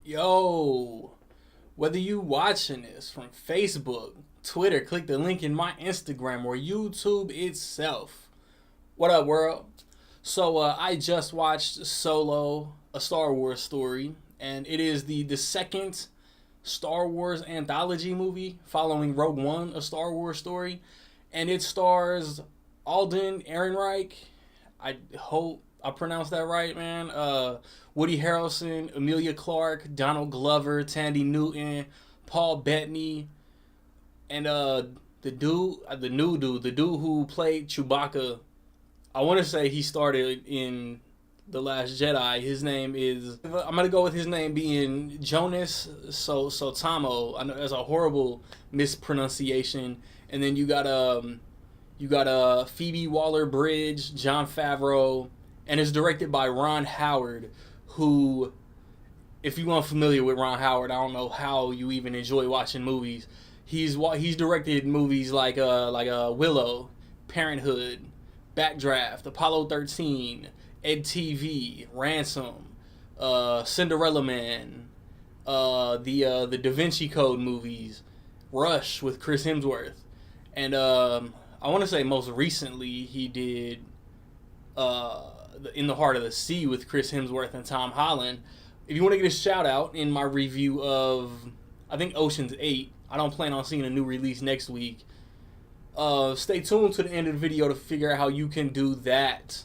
Yo, whether you watching this from Facebook, Twitter, click the link in my Instagram or YouTube itself. What up, world? I just watched Solo, a Star Wars story, and it is the second Star Wars anthology movie following Rogue One, a Star Wars story, and it stars Alden Ehrenreich. I hope I pronounced that right, man. Woody Harrelson, Emilia Clarke, Donald Glover, Tandy Newton, Paul Bettany, and the dude who played Chewbacca. I want to say he started in the Last Jedi. His name is, I'm gonna go with his name being Jonas Sotamo. I know that's a horrible mispronunciation. And then you got Phoebe Waller Bridge, Jon Favreau, and it's directed by Ron Howard, who, if you aren't familiar with Ron Howard, I don't know how you even enjoy watching movies. He's directed movies like Willow, Parenthood, Backdraft, Apollo 13, Ed TV, Ransom, Cinderella Man, the Da Vinci Code movies, Rush with Chris Hemsworth, and I want to say most recently he did In the Heart of the Sea with Chris Hemsworth and Tom Holland. If you want to get a shout out in my review of, I think, Ocean's 8, I don't plan on seeing a new release next week. Stay tuned to the end of the video to figure out how you can do that.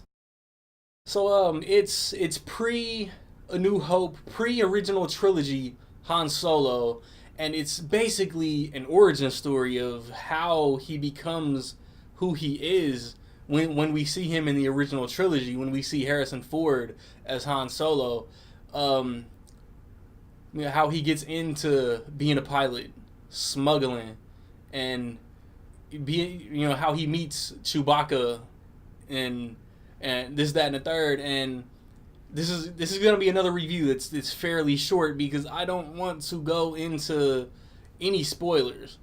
It's pre A New Hope, pre original trilogy Han Solo, and it's basically an origin story of how he becomes who he is when we see him in the original trilogy, when we see Harrison Ford as Han Solo, how he gets into being a pilot, smuggling, and how he meets Chewbacca, and this, that, and the third. And this is gonna be another review that's fairly short because I don't want to go into any spoilers.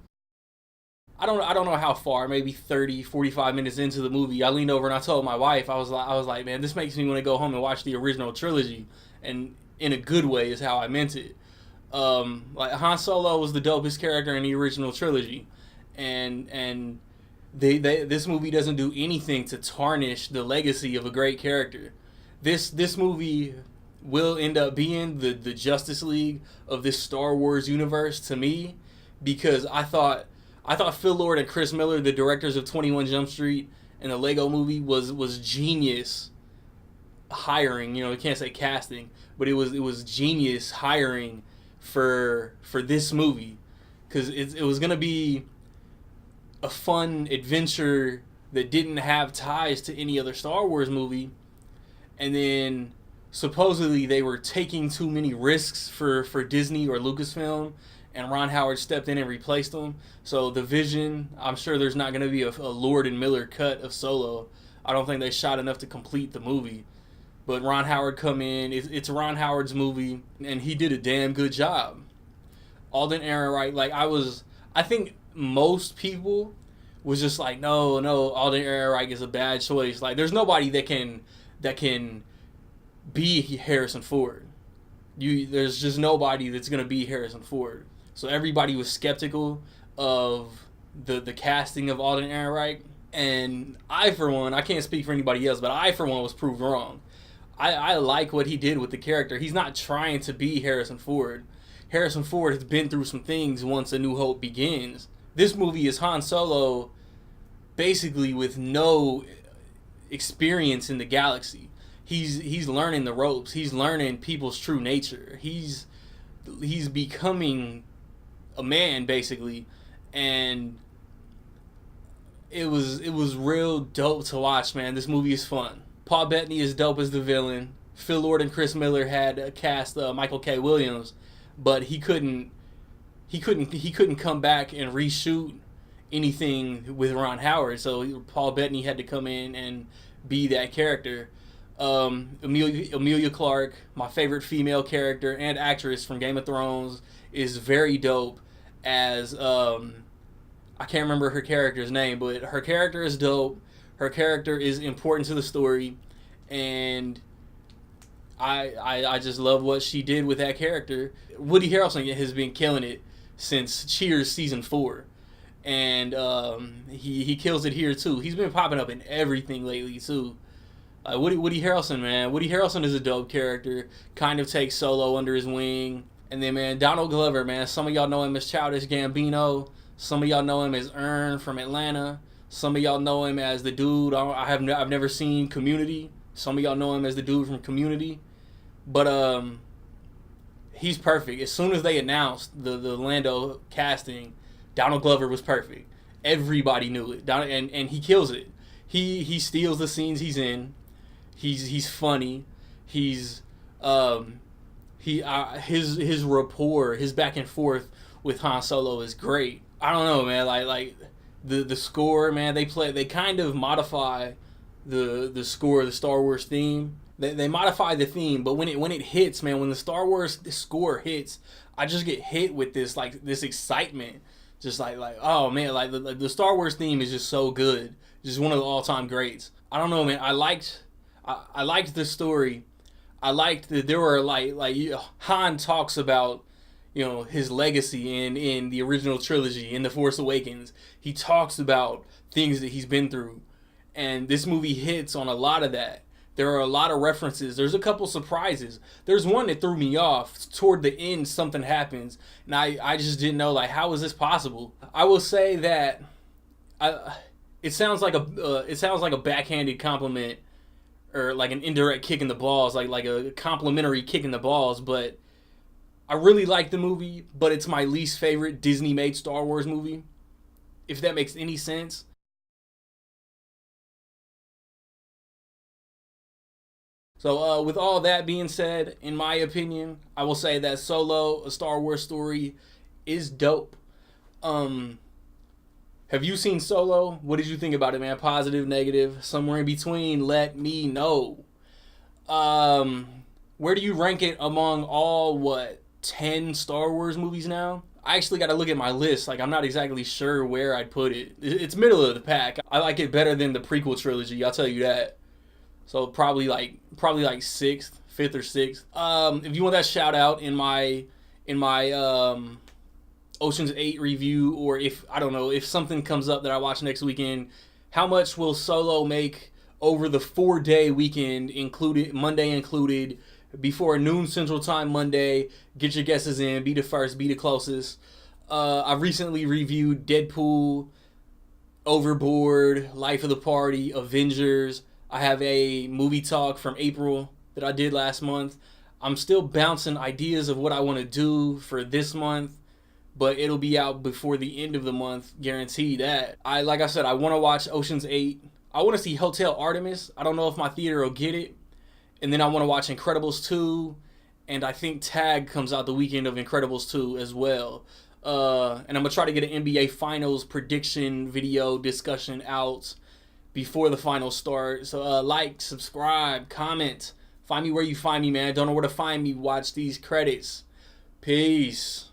I don't know how far, maybe 30, 45 minutes into the movie, I leaned over and I told my wife, I was like, man, this makes me want to go home and watch the original trilogy, and in a good way is how I meant it. Like Han Solo was the dopest character in the original trilogy, and this movie doesn't do anything to tarnish the legacy of a great character. This movie will end up being the Justice League of this Star Wars universe to me, because I thought Phil Lord and Chris Miller, the directors of 21 Jump Street and the Lego Movie, was genius hiring. You can't say casting, but it was genius hiring for this movie, because it was gonna be a fun adventure that didn't have ties to any other Star Wars movie, and then supposedly they were taking too many risks for Disney or Lucasfilm, and Ron Howard stepped in and replaced them. So the vision, I'm sure there's not going to be a Lord and Miller cut of Solo. I don't think they shot enough to complete the movie. But Ron Howard come in, it's Ron Howard's movie, and he did a damn good job. Alden Ehrenreich, I think most people was just like, no, Alden Ehrenreich is a bad choice. Like, there's nobody that can be Harrison Ford. There's just nobody that's gonna be Harrison Ford. So everybody was skeptical of the casting of Alden Ehrenreich, and I, for one, I can't speak for anybody else, but I, for one, was proved wrong. I like what he did with the character. He's not trying to be Harrison Ford. Harrison Ford has been through some things once A New Hope begins. This movie is Han Solo basically with no experience in the galaxy. He's learning the ropes. He's learning people's true nature. He's becoming a man, basically, and it was real dope to watch, man. This movie is fun. Paul Bettany is dope as the villain. Phil Lord and Chris Miller had cast Michael K. Williams, but he couldn't come back and reshoot anything with Ron Howard, so Paul Bettany had to come in and be that character. Emilia Clarke, my favorite female character and actress from Game of Thrones, is very dope as I can't remember her character's name, but her character is dope. Her character is important to the story, and I just love what she did with that character. Woody Harrelson has been killing it since Cheers season 4, and he kills it here too. He's been popping up in everything lately too. Woody Harrelson, man. Woody Harrelson is a dope character. Kind of takes Solo under his wing. And then, man, Donald Glover, man. Some of y'all know him as Childish Gambino. Some of y'all know him as Earn from Atlanta. Some of y'all know him as the dude. I've never seen Community. Some of y'all know him as the dude from Community. But he's perfect. As soon as they announced the Lando casting, Donald Glover was perfect. Everybody knew it. And he kills it. He steals the scenes he's in. He's funny. He's his rapport, his back and forth with Han Solo is great. I don't know, man. Like the score, man. They kind of modify the score, the Star Wars theme. They modify the theme, but when it hits, man, when the Star Wars score hits, I just get hit with this excitement. Just like oh man, like the Star Wars theme is just so good. Just one of the all-time greats. I don't know, man. I liked the story. I liked that there were Han talks about, his legacy in the original trilogy, in The Force Awakens. He talks about things that he's been through, and this movie hits on a lot of that. There are a lot of references. There's a couple surprises. There's one that threw me off. Toward the end, something happens, and I just didn't know, how is this possible? I will say that it sounds like a backhanded compliment, or like an indirect kick in the balls, like a complimentary kick in the balls. But I really like the movie, but it's my least favorite Disney-made Star Wars movie, if that makes any sense. So with all that being said, in my opinion, I will say that Solo, A Star Wars Story, is dope. Have you seen Solo? What did you think about it, man? Positive, negative, somewhere in between? Let me know. Where do you rank it among all 10 Star Wars movies now? I actually got to look at my list. I'm not exactly sure where I'd put it. It's middle of the pack. I like it better than the prequel trilogy. I'll tell you that. So probably like sixth, fifth or sixth. If you want that shout out in my Ocean's 8 review, or if something comes up that I watch next weekend, how much will Solo make over the 4-day weekend, Monday included, before noon Central Time Monday? Get your guesses in. Be the first. Be the closest. I've recently reviewed Deadpool, Overboard, Life of the Party, Avengers. I have a movie talk from April that I did last month. I'm still bouncing ideas of what I want to do for this month, but it'll be out before the end of the month, guarantee that. Like I said, I want to watch Ocean's 8. I want to see Hotel Artemis. I don't know if my theater will get it. And then I want to watch Incredibles 2, and I think Tag comes out the weekend of Incredibles 2 as well. And I'm going to try to get an NBA Finals prediction video discussion out before the finals start. So like, subscribe, comment. Find me where you find me, man. Don't know where to find me. Watch these credits. Peace.